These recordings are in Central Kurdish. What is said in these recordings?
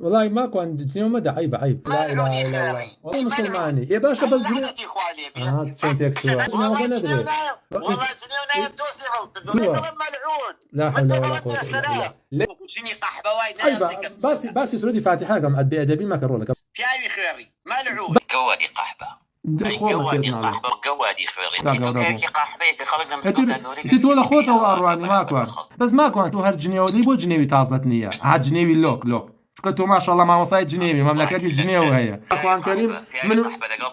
والله ماكو عند جنيه ومدى عيب عيب. لا اله الا الله والله مسلماني يا باشا بس جنيه. شلون تكسوا والله جنيه ونايم والله جنيه ونايم توسعوا ملعون. لا حول ولا قوة الا بالله. جنيه قحبه وايد بس سعودي فاتحه قام عاد بأدبي ما كروا لك بياوي خيري ملعون قوادي قحبه قوادي قحبه قوادي خيري قحبه خلقنا انت ولا خوته وارواني ماكو بس ماكو انتو هر جنيه ودي بو جنيوي تازتنيه ها جنيوي لوك كنتو ما شاء الله ما وصايد جنيوي مملكه الجنيه وهي اخوان كريم من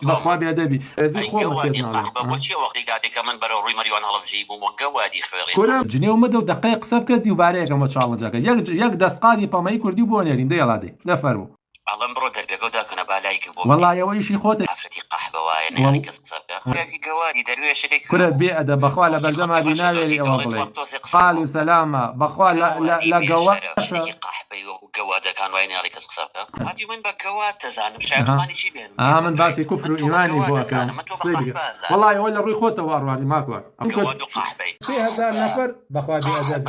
بخوا بأدبي زي خوما كيتنا وشي وقتي قاعد كمان بروي مريوان هلا بجيبو قوادي خيري كره جنيه ومدو دقيق سبكتي وباريك ما شاء الله جاك يك دسقادي بامي كردي بونيرين دي يلادي لا فرو الله مبرود البيقو داك انا بالايك والله يا ويشي خوتك عفتي قحبه واين يعني قصصك في قوادي درويش لك كره بيئه بخوا لا بلدما بيناوي والله قالوا سلامه بخوا لا قواش قحبه وقواده كان وين عليك قصصك هادي من بقواد تزعل مش عارف ماني شي بين من باسي كفر ايماني بوك صدق والله ولا روي خوته وارواني ماكو قواد قحبه في هذا النفر بخوا بيئه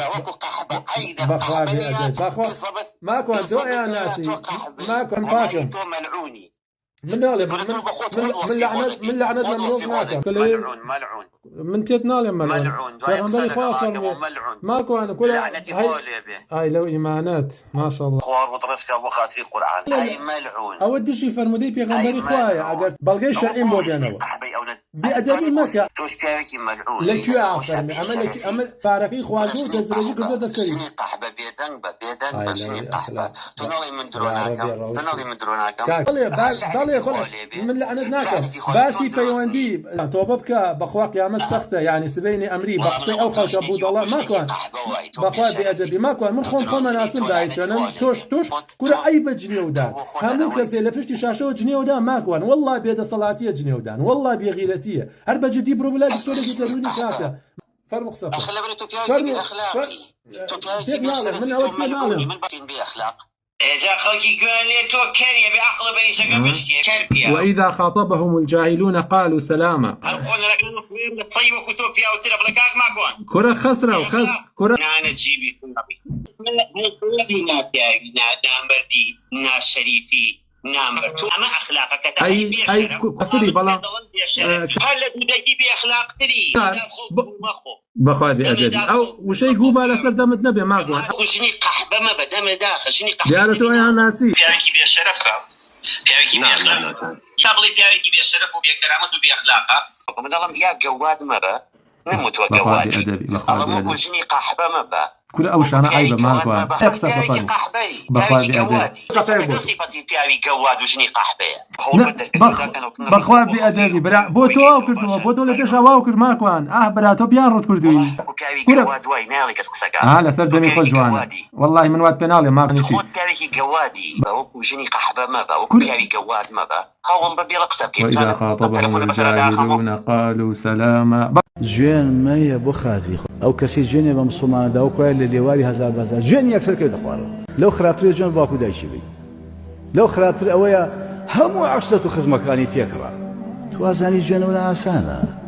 بخوا بيئه بخوا ماكو دو يا ناسي ماكو باكم من لعنة ممروف ملعون من تيتنال ملعون فغنبري خاصر ماكو انا كل هاي لو ايمانات ما شاء الله خوار وطرسك ابو خات في القران هاي ملعون اودي شي فرمودي بيغمبري خوايا اگر بلغي شرعين بودينا بأدبي مكة توش بياكي ملعون لك يا عفرمي عمل باركي خوازو تزرجي كده تسري قحبه بيدن بس قحبه تنالي من دروناكم بالي من لعنتناكم باسي بيواندي توببك بخوا قيامت سخته يعني سبيني امري بقصي او خوش ابود الله ما كان بخوا بأدبي ما كان من خون مناسب دايش انا توش كل عيب جنيه ودان همو كسي لفشتي شاشه جنيه ودان ما كان والله بيد صلاتيه جنيه ودان والله بغيرتيه هرب جدي بروبلا دكتور يتلوني كاكا فرمق صفر اخلاقي توكاي باخلاقي من اول من باقين باخلاق جا خلقي قال لي تو كريه بعقل بيشق مشكي كربيا واذا خاطبهم الجاهلون قالوا سلاما القول رجل في طيب كتوبيا وتلبلكاك ما كون كره خسره كره انا جيبي من نامبردي ناس شريفي نامبر تو اما اخلاقك اي كفري بلا هل بدك باخلاق تري بخوا بأدبي او وشي يقول على سر دم النبي ما قال وشني قحبه ما بدم داخل شني قحبه قالتوا يا ناسي بيعكي بشرف بيعكي نعم شغلي بيعكي بشرف وبكرامته وباخلاقه من الله يا جواد ما با نموت وجواد الله مو شني قحبه ما با كل أوش أنا عيبة ما أقول أكثر بفرق بخوا بأدبي صفتي بيعي جواد وشني قحبه بخوا بأدبي برا بوتو أو كردوا بوتو لكش أو كرد ما كوان براتو بيان كردوي جواد وين عليك اسقسقا لا سر دمي خجوان والله من وقت بنالي ما بنشي خود بيعي جوادي وشني قحبه ما با وبيعي جواد ما با هو ببي رقصك وإذا خاطبهم الجاهلون قالوا سلاما جوين ما يبو خاتي او كسي جوين بمسلمان دا او كويل اللي واري هزار بازار جوين يكسر كده خوارو لو خرابتري جوين باكو دايشي بي لو خرابتري اويا همو عشرة خزمكاني تيكرا توازاني جوين ولا عسانا